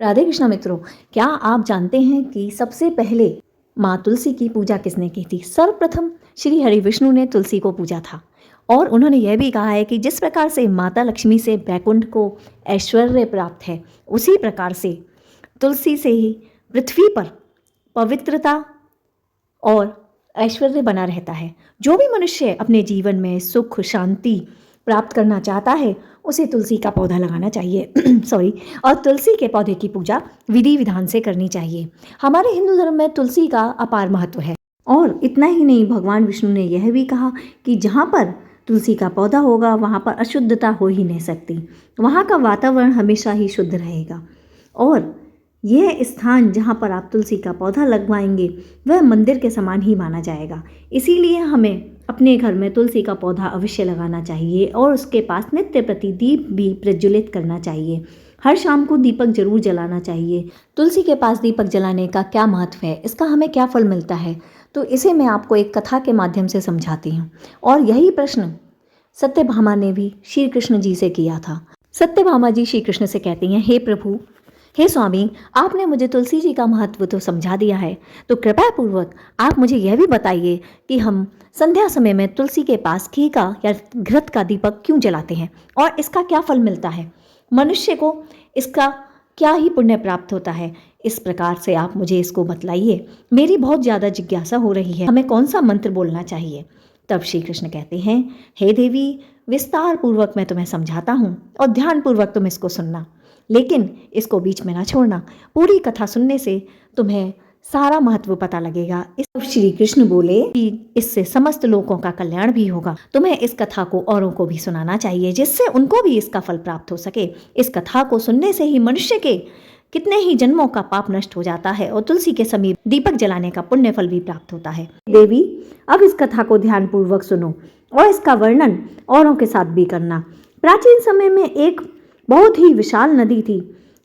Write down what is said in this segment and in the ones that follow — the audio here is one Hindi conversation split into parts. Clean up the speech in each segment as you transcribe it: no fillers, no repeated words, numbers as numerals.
राधे कृष्णा मित्रों, क्या आप जानते हैं कि सबसे पहले माँ तुलसी की पूजा किसने की थी? सर्वप्रथम श्री हरि विष्णु ने तुलसी को पूजा था। और उन्होंने यह भी कहा है कि जिस प्रकार से माता लक्ष्मी से बैकुंठ को ऐश्वर्य प्राप्त है, उसी प्रकार से तुलसी से ही पृथ्वी पर पवित्रता और ऐश्वर्य बना रहता है। जो भी मनुष्य अपने जीवन में सुख शांति प्राप्त करना चाहता है, उसे तुलसी का पौधा लगाना चाहिए सॉरी। और तुलसी के पौधे की पूजा विधि विधान से करनी चाहिए। हमारे हिंदू धर्म में तुलसी का अपार महत्व है। और इतना ही नहीं, भगवान विष्णु ने यह भी कहा कि जहाँ पर तुलसी का पौधा होगा वहाँ पर अशुद्धता हो ही नहीं सकती, वहाँ का वातावरण हमेशा ही शुद्ध रहेगा। और यह स्थान जहाँ पर आप तुलसी का पौधा लगवाएंगे वह मंदिर के समान ही माना जाएगा। इसीलिए हमें अपने घर में तुलसी का पौधा अवश्य लगाना चाहिए और उसके पास नित्य प्रति दीप भी प्रज्वलित करना चाहिए। हर शाम को दीपक जरूर जलाना चाहिए। तुलसी के पास दीपक जलाने का क्या महत्व है, इसका हमें क्या फल मिलता है, तो इसे मैं आपको एक कथा के माध्यम से समझाती हूँ। और यही प्रश्न सत्यभामा ने भी श्री कृष्ण जी से किया था। सत्यभामा जी श्री कृष्ण से कहती हैं, हे प्रभु, हे स्वामी, आपने मुझे तुलसी जी का महत्व तो समझा दिया है, तो कृपया पूर्वक आप मुझे यह भी बताइए कि हम संध्या समय में तुलसी के पास घी का या घृत का दीपक क्यों जलाते हैं और इसका क्या फल मिलता है, मनुष्य को इसका क्या ही पुण्य प्राप्त होता है। इस प्रकार से आप मुझे इसको बतलाइए, मेरी बहुत ज़्यादा जिज्ञासा हो रही है, हमें कौन सा मंत्र बोलना चाहिए। तब श्री कृष्ण कहते हैं, हे देवी, विस्तार पूर्वक मैं तुम्हें समझाता हूँ और ध्यान पूर्वक तुम इसको सुनना, लेकिन इसको बीच में ना छोड़ना। पूरी कथा सुनने से तुम्हें सारा महत्व पता लगेगा। इस श्री कृष्ण बोले कि इससे समस्त लोगों का कल्याण भी होगा। तुम्हें इस कथा को औरों को भी सुनाना चाहिए, जिससे उनको भी इसका फल प्राप्त हो सके। इस कथा को सुनने से ही मनुष्य के कितने ही जन्मों का पाप नष्ट हो जाता है और तुलसी के समीप दीपक जलाने का पुण्य फल भी प्राप्त होता है। देवी, अब इस कथा को ध्यान पूर्वक सुनो और इसका वर्णन औरों के साथ भी करना। प्राचीन समय में एक बहुत ही विशाल नदी थी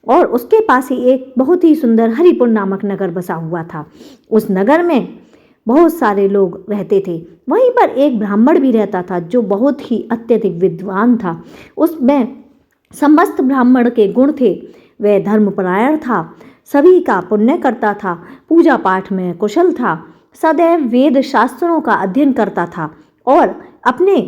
और उसके पास ही एक बहुत ही सुंदर हरिपुर नामक नगर बसा हुआ था। उस नगर में बहुत सारे लोग रहते थे। वहीं पर एक ब्राह्मण भी रहता था जो बहुत ही अत्यधिक विद्वान था। उसमें समस्त ब्राह्मण के गुण थे। वह धर्मपरायण था, सभी का पुण्य करता था, पूजा पाठ में कुशल था, सदैव वेद शास्त्रों का अध्ययन करता था और अपने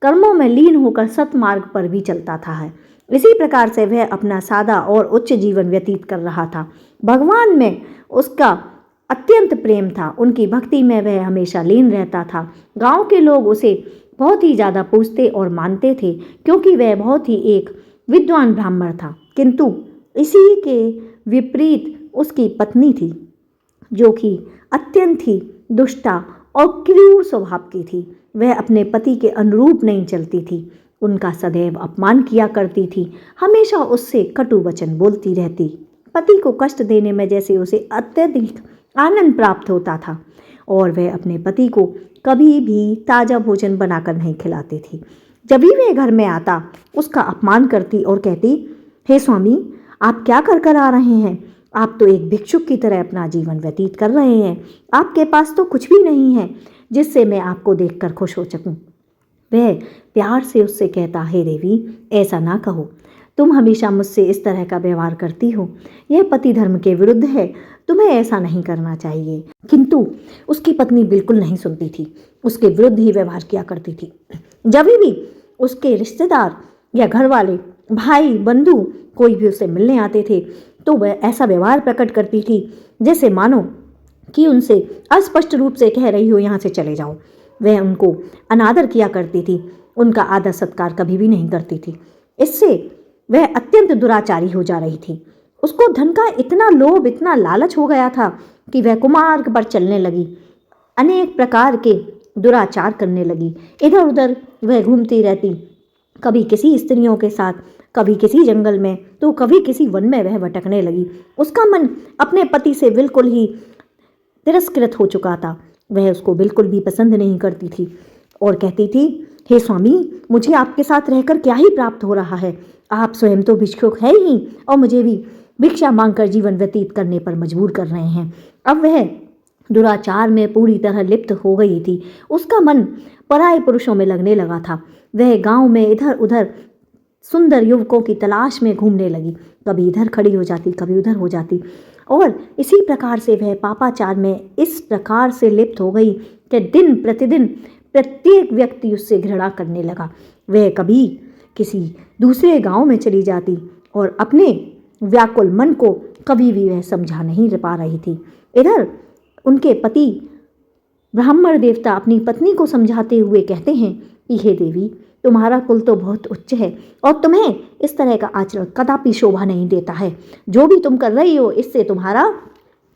कर्मों में लीन होकर सतमार्ग पर भी चलता था। इसी प्रकार से वह अपना सादा और उच्च जीवन व्यतीत कर रहा था। भगवान में उसका अत्यंत प्रेम था, उनकी भक्ति में वह हमेशा लीन रहता था। गांव के लोग उसे बहुत ही ज़्यादा पूजते और मानते थे, क्योंकि वह बहुत ही एक विद्वान ब्राह्मण था। किंतु इसी के विपरीत उसकी पत्नी थी, जो कि अत्यंत ही दुष्टा और क्रूर स्वभाव की थी। वह अपने पति के अनुरूप नहीं चलती थी, उनका सदैव अपमान किया करती थी, हमेशा उससे कटु वचन बोलती रहती। पति को कष्ट देने में जैसे उसे अत्यधिक आनंद प्राप्त होता था और वह अपने पति को कभी भी ताज़ा भोजन बनाकर नहीं खिलाती थी। जब भी वह घर में आता, उसका अपमान करती और कहती, हे स्वामी, आप क्या कर कर आ रहे हैं? आप तो एक भिक्षुक की तरह अपना जीवन व्यतीत कर रहे हैं। आपके पास तो कुछ भी नहीं है जिससे मैं आपको देखकर खुश हो सकूं। वह प्यार से उससे कहता, हे देवी, ऐसा ना कहो, तुम हमेशा मुझसे इस तरह का व्यवहार करती हो, यह पति धर्म के विरुद्ध है, तुम्हें ऐसा नहीं करना चाहिए। किंतु उसकी पत्नी बिल्कुल नहीं सुनती थी, उसके विरुद्ध ही व्यवहार किया करती थी। जब भी उसके रिश्तेदार या घर वाले, भाई बंधु कोई भी उससे मिलने आते थे, तो वह ऐसा व्यवहार प्रकट करती थी जैसे मानो कि उनसे अस्पष्ट रूप से कह रही हो, यहाँ से चले जाओ। वह उनको अनादर किया करती थी, उनका आदर सत्कार कभी भी नहीं करती थी। इससे वह अत्यंत दुराचारी हो जा रही थी। उसको धन का इतना लोभ, इतना लालच हो गया था कि वह कुमार्ग पर चलने लगी, अनेक प्रकार के दुराचार करने लगी। इधर उधर वह घूमती रहती, कभी किसी स्त्रियों के साथ, कभी किसी जंगल में, तो कभी किसी वन में वह भटकने लगी। उसका मन अपने पति से बिल्कुल ही तिरस्कृत हो चुका था। वह उसको बिल्कुल भी पसंद नहीं करती थी और कहती थी, हे स्वामी, मुझे आपके साथ रहकर क्या ही प्राप्त हो रहा है? आप स्वयं तो भिक्षुक है ही और मुझे भी भिक्षा मांगकर जीवन व्यतीत करने पर मजबूर कर रहे हैं। अब वह दुराचार में पूरी तरह लिप्त हो गई थी। उसका मन पराये पुरुषों में लगने लगा था। वह गांव में इधर उधर सुंदर युवकों की तलाश में घूमने लगी। कभी इधर खड़ी हो जाती, कभी उधर हो जाती, और इसी प्रकार से वह पापाचार में इस प्रकार से लिप्त हो गई कि दिन प्रतिदिन प्रत्येक व्यक्ति उससे घृणा करने लगा। वह कभी किसी दूसरे गांव में चली जाती और अपने व्याकुल मन को कभी भी वह समझा नहीं पा रही थी। इधर उनके पति ब्राह्मण देवता अपनी पत्नी को समझाते हुए कहते हैं कि हे देवी, तुम्हारा कुल तो बहुत उच्च है और तुम्हें इस तरह का आचरण कदापि शोभा नहीं देता है। जो भी तुम कर रही हो इससे तुम्हारा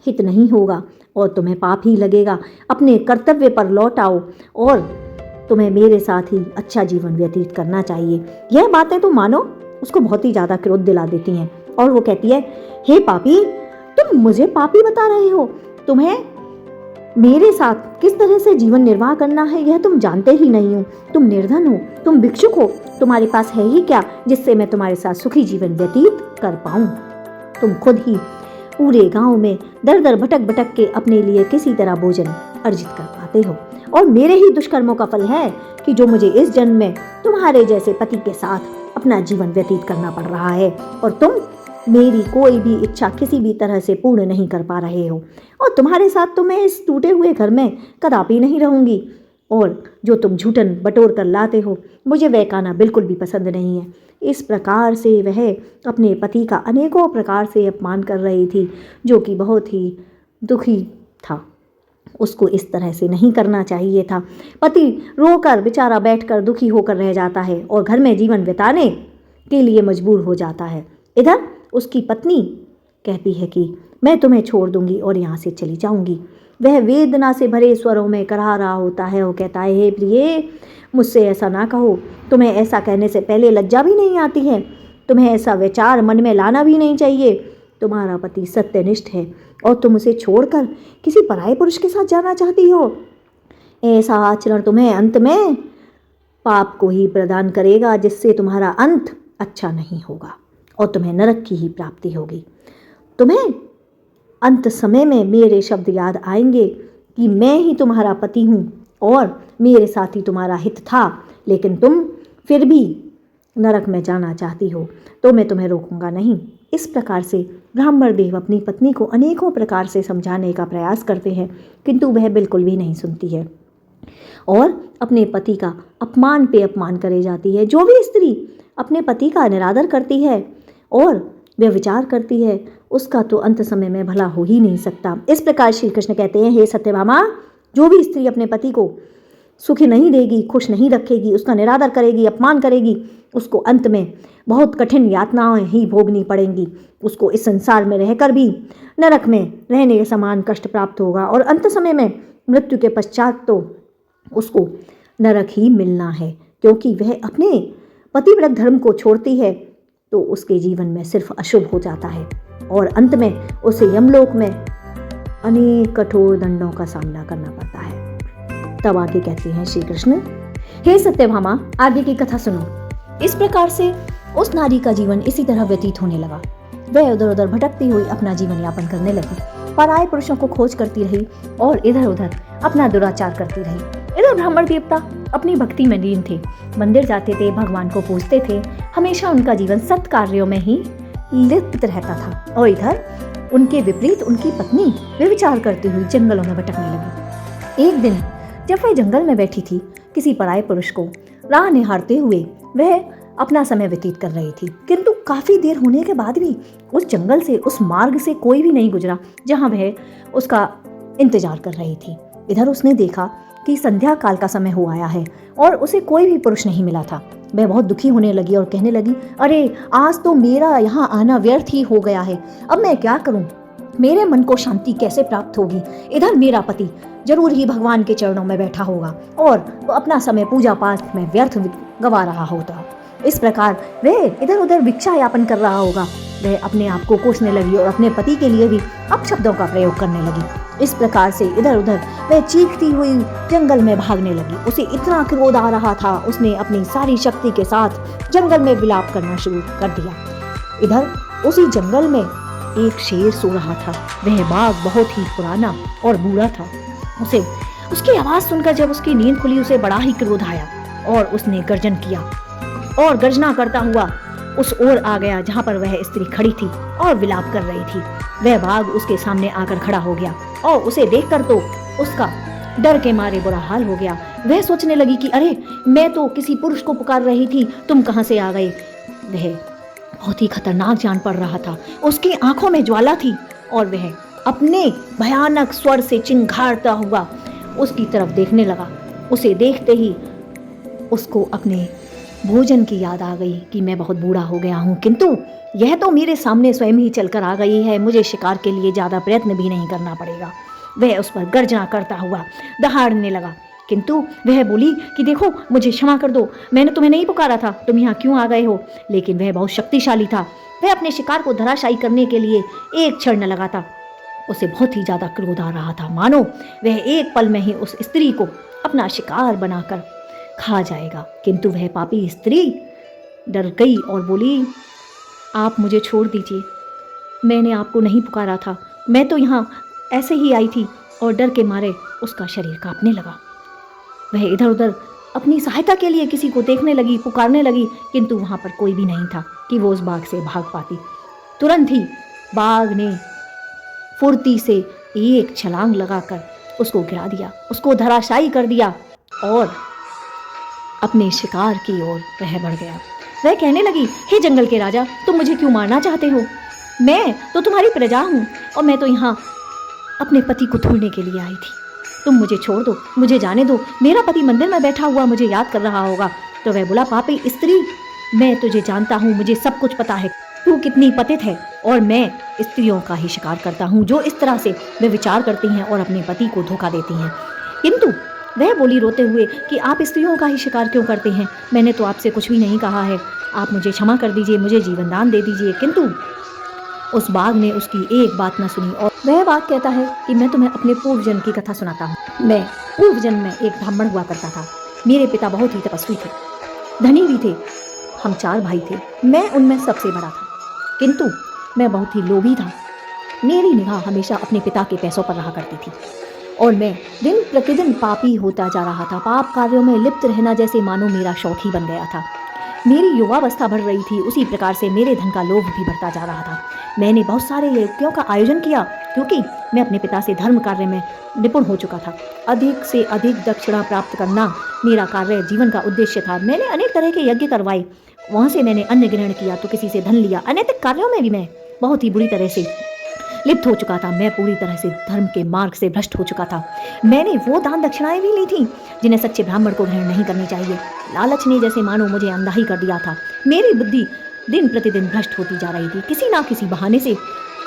हित नहीं होगा और तुम्हें पाप ही लगेगा। अपने कर्तव्य पर लौट आओ और तुम्हें मेरे साथ ही अच्छा जीवन व्यतीत करना चाहिए। यह बातें तो मानो उसको बहुत ही ज़्यादा क्रोध दिला देती हैं और वो कहती है, हे पापी, तुम मुझे पापी बता रहे हो? तुम्हें मेरे साथ किस तरह से जीवन निर्वाह करना है यह तुम जानते ही नहीं हो। तुम निर्धन हो, तुम भिक्षुक हो, तुम्हारे पास है ही क्या जिससे मैं तुम्हारे साथ सुखी जीवन व्यतीत कर पाऊं? तुम खुद ही पूरे गांव में दर दर भटक भटक के अपने लिए किसी तरह भोजन अर्जित कर पाते हो और मेरे ही दुष्कर्मों का फल है कि जो मुझे इस जन्म में तुम्हारे जैसे पति के साथ अपना जीवन व्यतीत करना पड़ रहा है और तुम मेरी कोई भी इच्छा किसी भी तरह से पूर्ण नहीं कर पा रहे हो और तुम्हारे साथ तो मैं इस टूटे हुए घर में कदापि नहीं रहूंगी और जो तुम झूठन बटोर कर लाते हो मुझे वह खाना बिल्कुल भी पसंद नहीं है। इस प्रकार से वह अपने पति का अनेकों प्रकार से अपमान कर रही थी, जो कि बहुत ही दुखी था। उसको इस तरह से नहीं करना चाहिए था। पति रोकर बेचारा बैठकर दुखी होकर रह जाता है और घर में जीवन बिताने के लिए मजबूर हो जाता है। इधर उसकी पत्नी कहती है कि मैं तुम्हें छोड़ दूंगी और यहाँ से चली जाऊंगी। वह वेदना से भरे स्वरों में कराह रहा होता है। वो कहता है, हे प्रिय, मुझसे ऐसा ना कहो। तुम्हें ऐसा कहने से पहले लज्जा भी नहीं आती है? तुम्हें ऐसा विचार मन में लाना भी नहीं चाहिए। तुम्हारा पति सत्यनिष्ठ है और तुम उसे छोड़कर किसी पराये पुरुष के साथ जाना चाहती हो। ऐसा आचरण तुम्हें अंत में पाप को ही प्रदान करेगा, जिससे तुम्हारा अंत अच्छा नहीं होगा और तुम्हें नरक की ही प्राप्ति होगी। तुम्हें अंत समय में मेरे शब्द याद आएंगे कि मैं ही तुम्हारा पति हूँ और मेरे साथ ही तुम्हारा हित था, लेकिन तुम फिर भी नरक में जाना चाहती हो तो मैं तुम्हें रोकूंगा नहीं। इस प्रकार से ब्राह्मण देव अपनी पत्नी को अनेकों प्रकार से समझाने का प्रयास करते हैं, किंतु वह बिल्कुल भी नहीं सुनती है और अपने पति का अपमान पे अपमान करे जाती है। जो भी स्त्री अपने पति का निरादर करती है और व्यभिचार करती है उसका तो अंत समय में भला हो ही नहीं सकता। इस प्रकार श्री कृष्ण कहते हैं, हे सत्यभामा, जो भी स्त्री अपने पति को सुखी नहीं देगी, खुश नहीं रखेगी, उसका निरादर करेगी, अपमान करेगी, उसको अंत में बहुत कठिन यातनाएं ही भोगनी पड़ेंगी। उसको इस संसार में रहकर भी नरक में रहने के समान कष्ट प्राप्त होगा और अंत समय में मृत्यु के पश्चात तो उसको नरक ही मिलना है, क्योंकि वह अपने पतिव्रत धर्म को छोड़ती है तो उसके जीवन में सिर्फ अशुभ हो जाता है और अंत में उसे यमलोक में अनेक कठोर दंडों का सामना करना पड़ता है। तब आगे कहते हैं श्री कृष्ण, हे सत्यभामा, आगे की कथा सुनो। इस प्रकार से उस नारी का जीवन इसी तरह व्यतीत होने लगा। वह उधर उधर भटकती हुई अपना जीवन यापन करने लगी, पराये पुरुषों को खोज करती रही और इधर उधर अपना दुराचार करती रही। इधर ब्राह्मण देवता अपनी भक्ति में लीन थे, मंदिर जाते थे, भगवान को पूजते थे, हमेशा उनका जीवन सत्कार्यों में ही लिप्त रहता था और इधर उनके विपरीत उनकी पत्नी व्यभिचार करती हुई जंगलों में भटकने लगी। एक दिन जब वह जंगल में बैठी थी, किसी पराये पुरुष को राह निहारते हुए वह अपना समय व्यतीत कर रही थी, किंतु काफी देर होने के बाद भी उस जंगल से, उस मार्ग से कोई भी नहीं गुजरा जहां वह उसका इंतजार कर रही थी। इधर उसने देखा कि संध्या काल का समय हो आया है और उसे कोई भी पुरुष नहीं मिला था। वह बहुत दुखी होने लगी और कहने लगी, अरे आज तो मेरा यहाँ आना व्यर्थ ही हो गया है, अब मैं क्या करूँ? मेरे मन को शांति कैसे प्राप्त होगी? इधर मेरा पति जरूर ही भगवान के चरणों में बैठा होगा और वो अपना समय पूजा पाठ में व्यर्थ गवा रहा होता। इस प्रकार वह इधर उधर भिक्षा यापन कर रहा होगा। वह अपने आप को कोसने लगी और अपने पति के लिए भी अपशब्दों का प्रयोग करने लगी। इस प्रकार से इधर उधर वह चीखती हुई जंगल में भागने लगी। उसे इतना क्रोध आ रहा था, उसने अपनी सारी शक्ति के साथ जंगल में विलाप करना शुरू कर दिया। इधर उसी जंगल में एक शेर सो रहा था। वह बाघ बहुत ही पुराना और बूढ़ा था। उसे उसकी आवाज सुनकर जब उसकी नींद खुली, उसे बड़ा ही क्रोध आया और उसने गर्जन किया और गर्जना करता हुआ उस ओर आ गया जहाँ पर वह स्त्री खड़ी थी और विलाप कर रही थी। वह बाघ उसके सामने आकर खड़ा हो गया और उसे देखकर तो उसका डर के मारे बुरा हाल हो गया। वह सोचने लगी कि अरे, मैं तो किसी पुरुष को पुकार रही थी, तुम कहाँ से आ गए। वह बहुत ही खतरनाक जान पड़ रहा था। उसकी आंखों में ज्वाला थी और वह अपने भयानक स्वर से चिंघाड़ता हुआ उसकी तरफ देखने लगा। उसे देखते ही उसको अपने भोजन की याद आ गई कि मैं बहुत बूढ़ा हो गया हूँ, किंतु यह तो मेरे सामने स्वयं ही चलकर आ गई है, मुझे शिकार के लिए ज़्यादा प्रयत्न भी नहीं करना पड़ेगा। वह उस पर गर्जना करता हुआ दहाड़ने लगा, किंतु वह बोली कि देखो, मुझे क्षमा कर दो, मैंने तुम्हें नहीं पुकारा था, तुम यहाँ क्यों आ गए हो। लेकिन वह बहुत शक्तिशाली था। वह अपने शिकार को धराशायी करने के लिए एक क्षण न लगाता। उसे बहुत ही ज़्यादा क्रोध आ रहा था, मानो वह एक पल में ही उस स्त्री को अपना शिकार बनाकर खा जाएगा। किंतु वह पापी स्त्री डर गई और बोली, आप मुझे छोड़ दीजिए, मैंने आपको नहीं पुकारा था, मैं तो यहाँ ऐसे ही आई थी। और डर के मारे उसका शरीर कांपने लगा। वह इधर उधर अपनी सहायता के लिए किसी को देखने लगी, पुकारने लगी, किंतु वहाँ पर कोई भी नहीं था कि वो उस बाघ से भाग पाती। तुरंत ही बाघ ने फुर्ती से एक छलांग लगाकर उसको गिरा दिया, उसको धराशायी कर दिया और अपने शिकार की ओर वह बढ़ गया। वह कहने लगी, हे जंगल के राजा, तुम मुझे क्यों मारना चाहते हो? मैं तो तुम्हारी प्रजा हूँ और मैं तो यहाँ अपने पति को ढूंढने के लिए आई थी। तुम मुझे छोड़ दो, मुझे जाने दो, मेरा पति मंदिर में बैठा हुआ मुझे याद कर रहा होगा। तो वह बोला, पापी स्त्री, मैं तुझे जानता हूँ, मुझे सब कुछ पता है, तू कितनी पतित है और मैं स्त्रियों का ही शिकार करता हूँ जो इस तरह से वे विचार करती हैं और अपने पति को धोखा देती हैं। किंतु वह बोली रोते हुए कि आप स्त्रियों का ही शिकार क्यों करते हैं? मैंने तो आपसे कुछ भी नहीं कहा है, आप मुझे क्षमा कर दीजिए, मुझे जीवन दान दे दीजिए। किंतु उस बाघ ने उसकी एक बात न सुनी और वह बाघ कहता है कि मैं तुम्हें अपने पूर्व जन्म की कथा सुनाता हूँ। मैं पूर्व जन्म में एक ब्राह्मण हुआ करता था। मेरे पिता बहुत ही तपस्वी थे, धनी भी थे। हम 4 भाई थे, मैं उनमें सबसे बड़ा था, किंतु मैं बहुत ही लोभी था। मेरी निगाह हमेशा अपने पिता के पैसों पर रहा करती थी और मैं दिन प्रतिदिन पापी होता जा रहा था। पाप कार्यों में लिप्त रहना जैसे मानो मेरा शौक ही बन गया था। मेरी युवावस्था बढ़ रही थी, उसी प्रकार से मेरे धन का लोभ भी बढ़ता जा रहा था। मैंने बहुत सारे यज्ञों का आयोजन किया क्योंकि मैं अपने पिता से धर्म कार्य में निपुण हो चुका था। अधिक से अधिक दक्षिणा प्राप्त करना मेरा कार्य जीवन का उद्देश्य था। मैंने अनेक तरह के यज्ञ करवाए, वहाँ से मैंने अन्न ग्रहण किया तो किसी से धन लिया। अनैतिक कार्यों में भी मैं बहुत ही बुरी तरह से लिप्त हो चुका था। मैं पूरी तरह से धर्म के मार्ग से भ्रष्ट हो चुका था। मैंने वो दान दक्षिणाएं भी ली थी जिन्हें सच्चे ब्राह्मण को ग्रहण नहीं करनी चाहिए। लालच ने जैसे मानो मुझे अंधा ही कर दिया था। मेरी बुद्धि दिन प्रतिदिन भ्रष्ट होती जा रही थी। किसी ना किसी बहाने से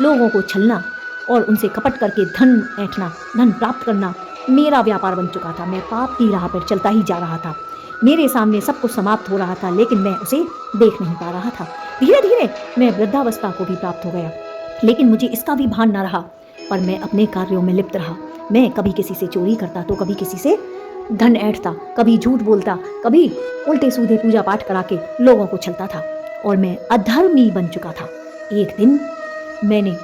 लोगों को छलना और उनसे कपट करके धन ऐंठना, धन प्राप्त करना मेरा व्यापार बन चुका था। मैं पाप की राह पर चलता ही जा रहा था। मेरे सामने सब कुछ समाप्त हो रहा था, लेकिन मैं उसे देख नहीं पा रहा था। धीरे धीरे मैं वृद्धावस्था को भी प्राप्त हो गया, लेकिन मुझे इसका भी भान न रहा। पर मैं अपने कार्यों में लिप्त रहा। मैं कभी किसी से चोरी करता तो कभी किसी से धन ऐंठता, कभी झूठ बोलता, कभी उल्टे सीधे पूजा पाठ करा के लोगों को छलता था और मैं अधर्मी बन चुका था। एक दिन मैंने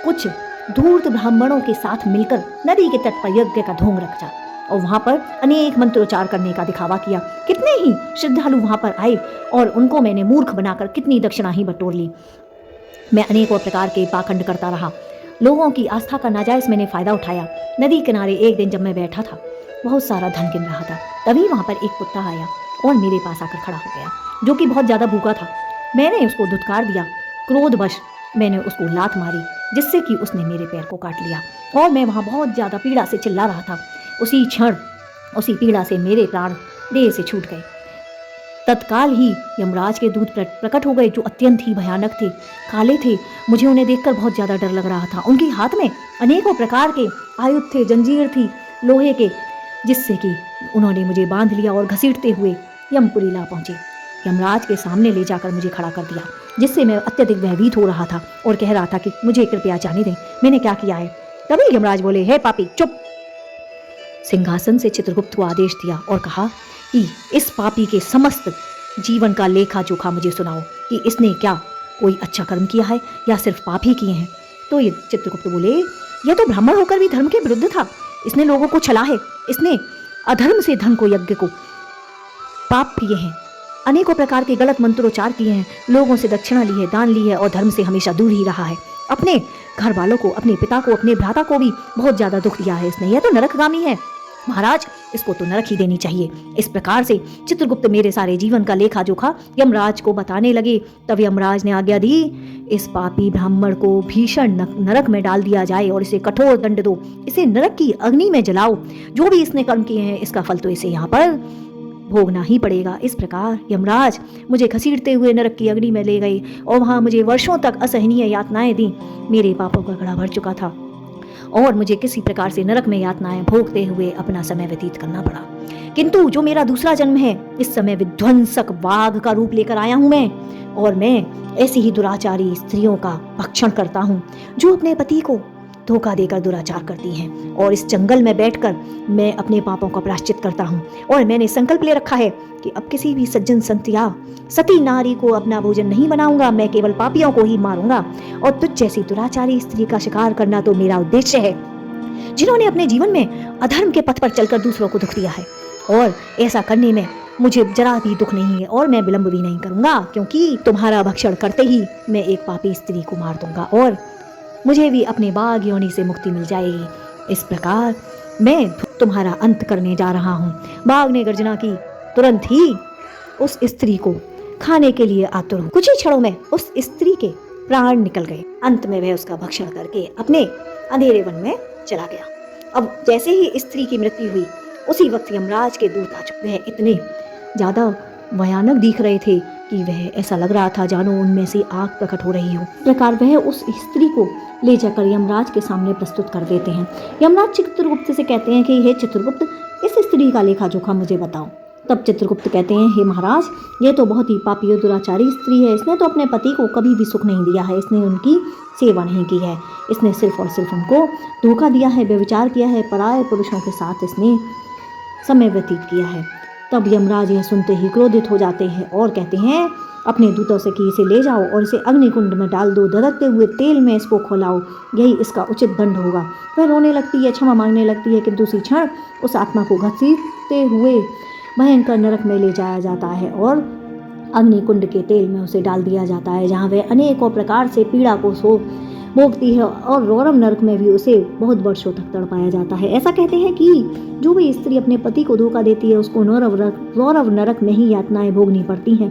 कुछ धूर्त ब्राह्मणों के साथ मिलकर नदी के तट पर यज्ञ का ढोंग रखा और वहां पर अनेक मंत्रोच्चार करने का दिखावा किया। कितने ही श्रद्धालु वहां पर आए और उनको मैंने मूर्ख बनाकर कितनी दक्षिणा ही बटोर ली। मैं अनेकों प्रकार के पाखंड करता रहा। लोगों की आस्था का नाजायज मैंने फायदा उठाया। नदी किनारे एक दिन जब मैं बैठा था, बहुत सारा धन गिन रहा था, तभी वहां पर एक कुत्ता आया और मेरे पास आकर खड़ा हो गया, जो कि बहुत ज्यादा भूखा था। मैंने उसको धुतकार दिया। क्रोधवश मैंने उसको लात मारी, जिससे कि उसने मेरे पैर को काट लिया और मैं वहां बहुत ज्यादा पीड़ा से चिल्ला रहा था। उसी क्षण उसी पीड़ा से मेरे प्राण देह से छूट गए। तत्काल ही यमराज के दूत प्रकट हो गए, जो अत्यंत ही भयानक थे, काले थे। मुझे उन्हें देखकर बहुत ज्यादा डर लग रहा था। उनके हाथ में अनेकों प्रकार के आयुध थे, जंजीर थी लोहे के, जिससे कि उन्होंने मुझे बांध लिया और घसीटते हुए यमपुरी ला पहुंचे। यमराज के सामने ले जाकर मुझे खड़ा कर दिया, जिससे मैं अत्यधिक भयभीत हो रहा था और कह रहा था कि मुझे कृपया जाने दें, मैंने क्या किया है। तभी यमराज बोले, हे पापी, चुप। सिंहासन से चित्रगुप्त को आदेश दिया और कहा कि इस पापी के समस्त जीवन का लेखा जोखा मुझे सुनाओ कि इसने क्या कोई अच्छा कर्म किया है या सिर्फ पाप ही किए हैं। तो ये चित्रगुप्त बोले, यह तो ब्राह्मण होकर भी धर्म के विरुद्ध था, इसने लोगों को छला है, इसने अधर्म से धन को, यज्ञ को पाप किए हैं। अनेकों प्रकार के गलत मंत्रोच्चार किए हैं, लोगों से दक्षिणा ली है, दान ली है और धर्म से हमेशा दूर ही रहा है। अपने घर वालों को, अपने पिता को, अपने भ्राता को भी बहुत ज्यादा दुख दिया है इसने। यह तो नरकगामी है महाराज, इसको तो नरक ही देनी चाहिए। इस प्रकार से चित्रगुप्त मेरे सारे जीवन का लेखा जोखा यमराज को बताने लगे। तब यमराज ने आज्ञा दी, इस पापी ब्राह्मण को भीषण नरक में डाल दिया जाए और इसे कठोर दंड दो, इसे नरक की अग्नि में जलाओ। जो भी इसने कर्म किए हैं इसका फल तो इसे यहाँ पर भोगना ही पड़ेगा। इस प्रकार यमराज मुझे घसीटते हुए नरक की अग्नि में ले गए और वहां मुझे वर्षों तक असहनीय यातनाएं दी। मेरे पापों का घड़ा भर चुका था और मुझे किसी प्रकार से नरक में यातनाएं भोगते हुए अपना समय व्यतीत करना पड़ा। किंतु जो मेरा दूसरा जन्म है, इस समय विध्वंसक वाघ का रूप लेकर आया हूं मैं, और मैं ऐसी ही दुराचारी स्त्रियों का भक्षण करता हूं जो अपने पति को धोखा देकर दुराचार करती हैं। और इस जंगल में बैठकर मैं अपने पापों का प्रायश्चित करता हूँ। और मैंने संकल्प ले रखा है कि अब किसी भी सज्जन संत या सती नारी को अपना भोजन नहीं बनाऊंगा, मैं केवल पापियों को ही मारूंगा। और तुझ जैसी दुराचारी स्त्री का शिकार करना तो मेरा उद्देश्य है, जिन्होंने अपने जीवन में अधर्म के पथ पर चलकर दूसरों को दुख दिया है। और ऐसा करने में मुझे जरा भी दुख नहीं है और मैं विलंब भी नहीं करूंगा, क्योंकि तुम्हारा भक्षण करते ही मैं एक पापी स्त्री को मार दूंगा और मुझे भी अपने बाघ योनि से मुक्ति मिल जाएगी। इस प्रकार मैं तुम्हारा अंत करने जा रहा हूँ। बाघ ने गर्जना की। तुरंत ही उस स्त्री को खाने के लिए आतुर हूँ। कुछ ही क्षणों में उस स्त्री के प्राण निकल गए। अंत में वह उसका भक्षण करके अपने अंधेरे वन में चला गया। अब जैसे ही स्त्री की मृत्यु हुई, उसी वक्त यमराज के दूत आ चुके। वह इतने ज्यादा भयानक दिख रहे थे कि वह ऐसा लग रहा था जानो उनमें से आग प्रकट हो रही हो। प्रकार वह उस स्त्री को ले जाकर यमराज के सामने प्रस्तुत कर देते हैं। यमराज चित्रगुप्त से कहते हैं कि हे चित्रगुप्त, इस स्त्री का लेखा जोखा मुझे बताओ। तब चित्रगुप्त कहते हैं, हे महाराज, ये तो बहुत ही पापी और दुराचारी स्त्री है। इसने तो अपने पति को कभी भी सुख नहीं दिया है, इसने उनकी सेवा नहीं की है, इसने सिर्फ और सिर्फ उनको धोखा दिया है, व्यभिचार किया है, पराये पुरुषों के साथ इसने समय व्यतीत किया है। तब यमराज यह सुनते ही क्रोधित हो जाते हैं और कहते हैं अपने दूतों से कि इसे ले जाओ और इसे अग्निकुंड में डाल दो, धधकते हुए तेल में इसको खौलाओ, यही इसका उचित दंड होगा। वह रोने लगती है, क्षमा मांगने लगती है, किंतु उसी क्षण उस आत्मा को घसीटते हुए भयंकर नरक में ले जाया जाता है और अग्निकुंड के तेल में उसे डाल दिया जाता है, जहाँ वह अनेकों प्रकार से पीड़ा को भोगती है और रौरव नरक में भी उसे बहुत वर्षों तक तड़पाया जाता है। ऐसा कहते हैं कि जो भी स्त्री अपने पति को धोखा देती है उसको रौरव नरक में ही यातनाएं भोगनी पड़ती हैं।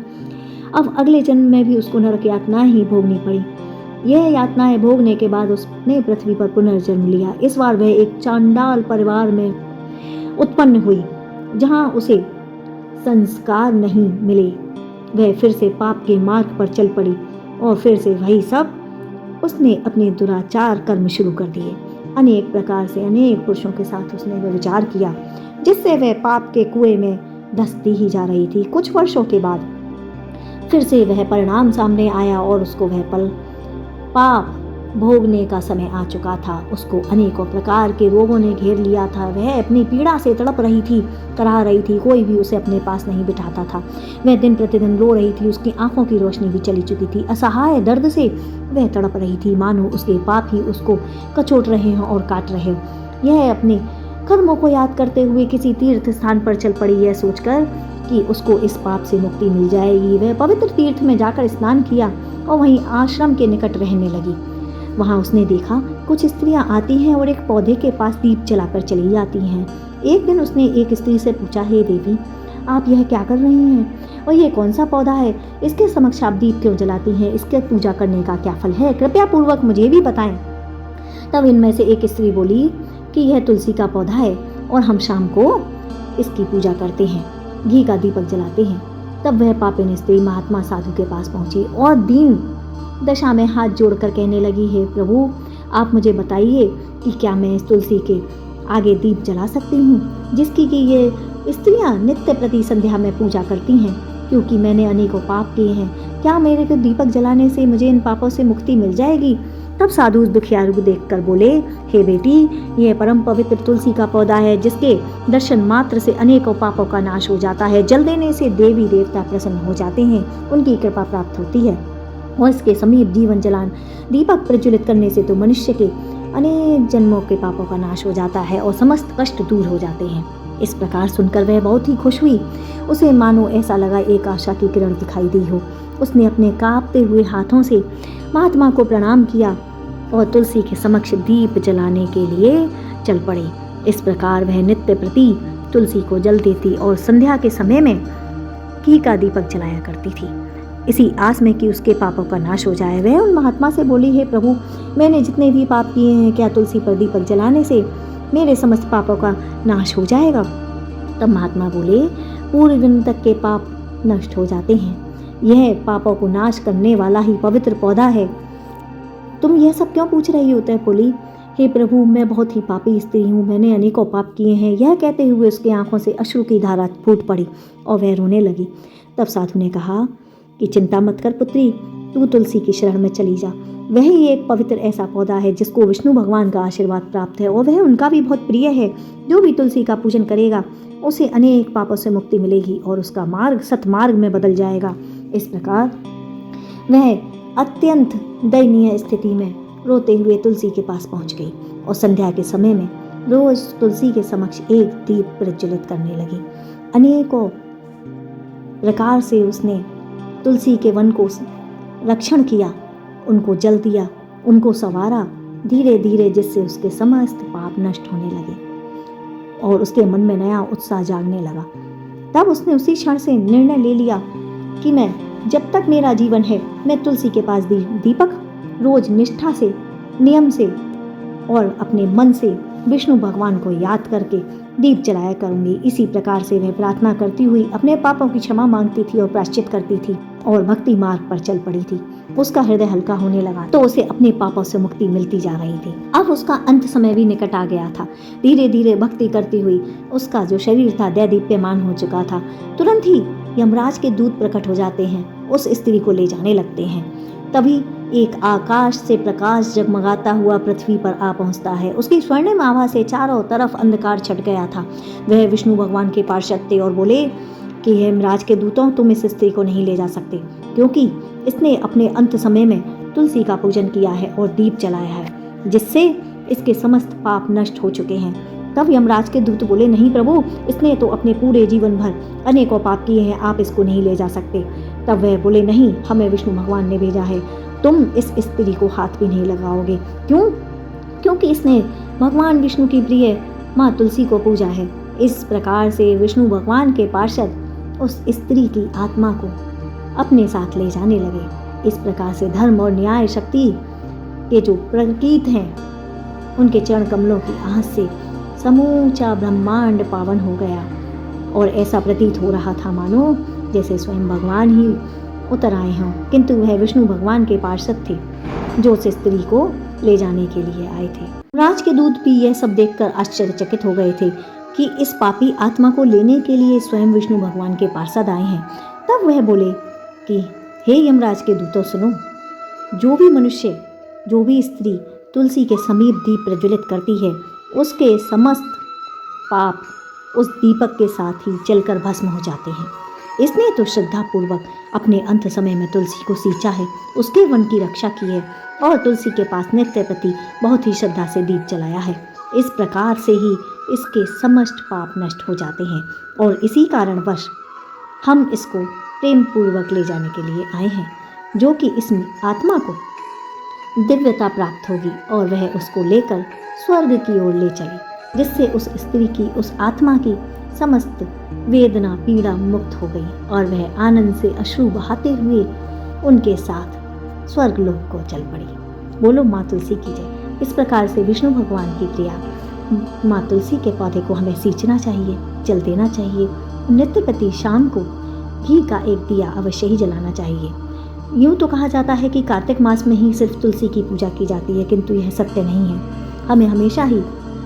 अब अगले जन्म में भी उसको नरक यातनाएं ही भोगनी पड़ी। यह यातनाएं भोगने के बाद उसने पृथ्वी पर पुनर्जन्म लिया। इस बार वह एक चांडाल परिवार में उत्पन्न हुई, जहाँ उसे संस्कार नहीं मिले। वह फिर से पाप के मार्ग पर चल पड़ी और फिर से वही सब उसने अपने दुराचार कर्म शुरू कर दिए। अनेक प्रकार से अनेक पुरुषों के साथ उसने व्यभिचार किया, जिससे वह पाप के कुएं में धंसती ही जा रही थी। कुछ वर्षों के बाद फिर से वह परिणाम सामने आया और उसको वह पल पाप भोगने का समय आ चुका था। उसको अनेकों प्रकार के रोगों ने घेर लिया था। वह अपनी पीड़ा से तड़प रही थी, कराह रही थी, कोई भी उसे अपने पास नहीं बिठाता था। वह दिन प्रतिदिन रो रही थी, उसकी आंखों की रोशनी भी चली चुकी थी। असहाय दर्द से वह तड़प रही थी, मानो उसके पाप ही उसको कचोट रहे हों और काट रहे हों। यह अपने कर्मों को याद करते हुए किसी तीर्थ स्थान पर चल पड़ी, यह सोचकर कि उसको इस पाप से मुक्ति मिल जाएगी। वह पवित्र तीर्थ में जाकर स्नान किया और वहीं आश्रम के निकट रहने लगी। वहां उसने देखा कुछ स्त्रियां आती हैं और एक पौधे के पास दीप जलाकर चली जाती हैं। एक दिन उसने एक स्त्री से पूछा, हे देवी, आप यह क्या कर रही हैं और ये कौन सा पौधा है? इसके समक्ष आप दीप क्यों जलाती हैं? इसके पूजा करने का क्या फल है? कृपया पूर्वक मुझे भी बताएं। तब इनमें से एक स्त्री बोली कि यह तुलसी का पौधा है और हम शाम को इसकी पूजा करते हैं, घी का दीपक जलाते हैं। तब वह पापिन स्त्री महात्मा साधु के पास पहुंची और दीन दशा में हाथ जोड़कर कहने लगी, हे प्रभु, आप मुझे बताइए कि क्या मैं इस तुलसी के आगे दीप जला सकती हूँ, जिसकी कि ये स्त्रियां नित्य प्रति संध्या में पूजा करती हैं, क्योंकि मैंने अनेकों पाप किए हैं। क्या मेरे को दीपक जलाने से मुझे इन पापों से मुक्ति मिल जाएगी? तब साधु उस दुखिया को देखकर बोले, हे बेटी, यह परम पवित्र तुलसी का पौधा है, जिसके दर्शन मात्र से अनेकों पापों का नाश हो जाता है। जल देने से देवी देवता प्रसन्न हो जाते हैं, उनकी कृपा प्राप्त होती है। और इसके समीप जीवन जलान दीपक प्रज्वलित करने से तो मनुष्य के अनेक जन्मों के पापों का नाश हो जाता है और समस्त कष्ट दूर हो जाते हैं। इस प्रकार सुनकर वह बहुत ही खुश हुई। उसे मानो ऐसा लगा एक आशा की किरण दिखाई दी हो। उसने अपने कांपते हुए हाथों से महात्मा को प्रणाम किया और तुलसी के समक्ष दीप जलाने के लिए चल पड़ी। इस प्रकार वह नित्य प्रति तुलसी को जल देती और संध्या के समय में घी का दीपक जलाया करती थी, इसी आस में कि उसके पापों का नाश हो जाए। वह उन महात्मा से बोली, हे प्रभु, मैंने जितने भी पाप किए हैं, क्या तुलसी पर दीपक जलाने से मेरे समस्त पापों का नाश हो जाएगा? तब महात्मा बोले, पूरे दिन तक के पाप नष्ट हो जाते हैं। यह पापों को नाश करने वाला ही पवित्र पौधा है। तुम यह सब क्यों पूछ रही हो? तय बोली, हे प्रभु, मैं बहुत ही पापी स्त्री हूँ, मैंने अनेकों पाप किए हैं। यह कहते हुए उसकी आंखों से अश्रु की धारा फूट पड़ी और वह रोने लगी। तब साधु ने कहा कि चिंता मत कर पुत्री, तू तुलसी की शरण में चली जा। वह ही एक पवित्र ऐसा पौधा है जिसको विष्णु भगवान का आशीर्वाद प्राप्त है और वह उनका भी बहुत प्रिय है। जो भी तुलसी का पूजन करेगा उसे अनेक पापों से मुक्ति मिलेगी और उसका मार्ग सतमार्ग में बदल जाएगा। इस प्रकार वह अत्यंत दयनीय स्थिति में रोते हुए तुलसी के पास पहुंच गई और संध्या के समय में रोज तुलसी के समक्ष एक दीप प्रज्वलित करने लगी। अनेकों प्रकार से उसने तुलसी के वन को रक्षण किया, उनको जल दिया, उनको संवारा धीरे धीरे, जिससे उसके समस्त पाप नष्ट होने लगे और उसके मन में नया उत्साह जागने लगा। तब उसने उसी क्षण से निर्णय ले लिया कि मैं जब तक मेरा जीवन है, मैं तुलसी के पास दीपक रोज निष्ठा से, नियम से और अपने मन से विष्णु भगवान को याद करके दीप जलाया करूंगी। इसी प्रकार से वह प्रार्थना करती हुई अपने पापों की क्षमा मांगती थी और प्रायश्चित करती थी और भक्ति मार्ग पर चल पड़ी थी। उसका हृदय हल्का होने लगा तो उसे अपने पापों से मुक्ति मिलती जा रही थी। अब उसका अंत समय भी निकट आ गया था। धीरे धीरे भक्ति करती हुई उसका जो शरीर था दैदीप्यमान हो चुका था। तुरंत ही यमराज के दूत प्रकट हो जाते हैं, उस स्त्री को ले जाने लगते हैं। तभी एक आकाश से प्रकाश जगमगाता हुआ पृथ्वी पर आ पहुंचता है। उसकी स्वर्णिम आभा से चारों तरफ अंधकार छट गया था। वह विष्णु भगवान के पार्षद थे और बोले कि यमराज के दूतों, तुम इस स्त्री को नहीं ले जा सकते, क्योंकि इसने अपने अंत समय में तुलसी का पूजन किया है और दीप जलाया है, जिससे इसके समस्त पाप नष्ट हो चुके हैं। तब यमराज के दूत बोले, नहीं प्रभु, इसने तो अपने पूरे जीवन भर अनेकों पाप किए हैं, आप इसको नहीं ले जा सकते। तब वह बोले, नहीं, हमें विष्णु भगवान ने भेजा है, तुम इस स्त्री को हाथ भी नहीं लगाओगे। क्यों? क्योंकि इसने भगवान विष्णु की प्रिय माँ तुलसी को पूजा है। इस प्रकार से विष्णु भगवान के पार्षद उस स्त्री की आत्मा को अपने साथ ले जाने लगे। इस प्रकार से धर्म और न्याय शक्ति के जो प्रतीक हैं, उनके चरण कमलों की आहट से समूचा ब्रह्मांड पावन हो गया और ऐसा प्रतीत हो रहा था मानो जैसे स्वयं भगवान ही उतर आए हों। किंतु वह विष्णु भगवान के पार्षद थे जो उस स्त्री को ले जाने के लिए आए थे। राज के दूत भी यह सब देखकर आश्चर्यचकित हो गए थे कि इस पापी आत्मा को लेने के लिए स्वयं विष्णु भगवान के पार्षद आए हैं। तब वह बोले कि हे यमराज के दूतों, सुनो, जो भी मनुष्य, जो भी स्त्री तुलसी के समीप दीप प्रज्वलित करती है, उसके समस्त पाप उस दीपक के साथ ही जलकर भस्म हो जाते हैं। इसने तो श्रद्धापूर्वक अपने अंत समय में तुलसी को सींचा है, उसके वन की रक्षा की है और तुलसी के पास नित्य प्रति बहुत ही श्रद्धा से दीप जलाया है। इस प्रकार से ही इसके समस्त पाप नष्ट हो जाते हैं और इसी कारणवश हम इसको प्रेम पूर्वक ले जाने के लिए आए हैं, जो कि इस आत्मा को दिव्यता प्राप्त होगी और वह उसको लेकर स्वर्ग की ओर ले चले, जिससे उस स्त्री की, उस आत्मा की समस्त वेदना पीड़ा मुक्त हो गई और वह आनंद से अश्रु बहाते हुए उनके साथ स्वर्ग लोक को चल पड़ी। बोलो माँ तुलसी की जय। इस प्रकार से विष्णु भगवान की प्रिया माँ तुलसी के पौधे को हमें सींचना चाहिए, जल देना चाहिए। नित्य प्रति शाम को घी का एक दिया अवश्य ही जलाना चाहिए। यूँ तो कहा जाता है कि कार्तिक मास में ही सिर्फ तुलसी की पूजा की जाती है, किंतु यह सत्य नहीं है। हमें हमेशा ही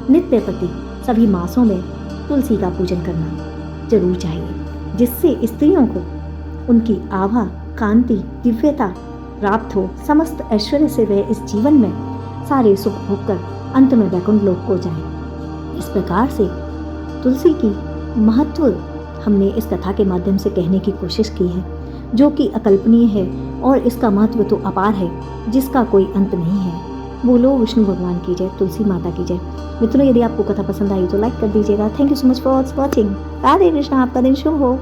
नित्य प्रति सभी मासों में तुलसी का पूजन करना जरूर चाहिए, जिससे स्त्रियों को उनकी आभा, कांति, दिव्यता प्राप्त हो, समस्त ऐश्वर्य से वह इस जीवन में सारे सुख भोगकर अंत में वैकुंठ लोक को जाएं। इस प्रकार से तुलसी की महत्व हमने इस कथा के माध्यम से कहने की कोशिश की है, जो कि अकल्पनीय है और इसका महत्व तो अपार है, जिसका कोई अंत नहीं है। बोलो विष्णु भगवान की जय, तुलसी माता की जय। मित्रों, यदि आपको कथा पसंद आई तो लाइक कर दीजिएगा। Thank you so much for watching. Radhe Krishna, आपका दिन शुभ हो।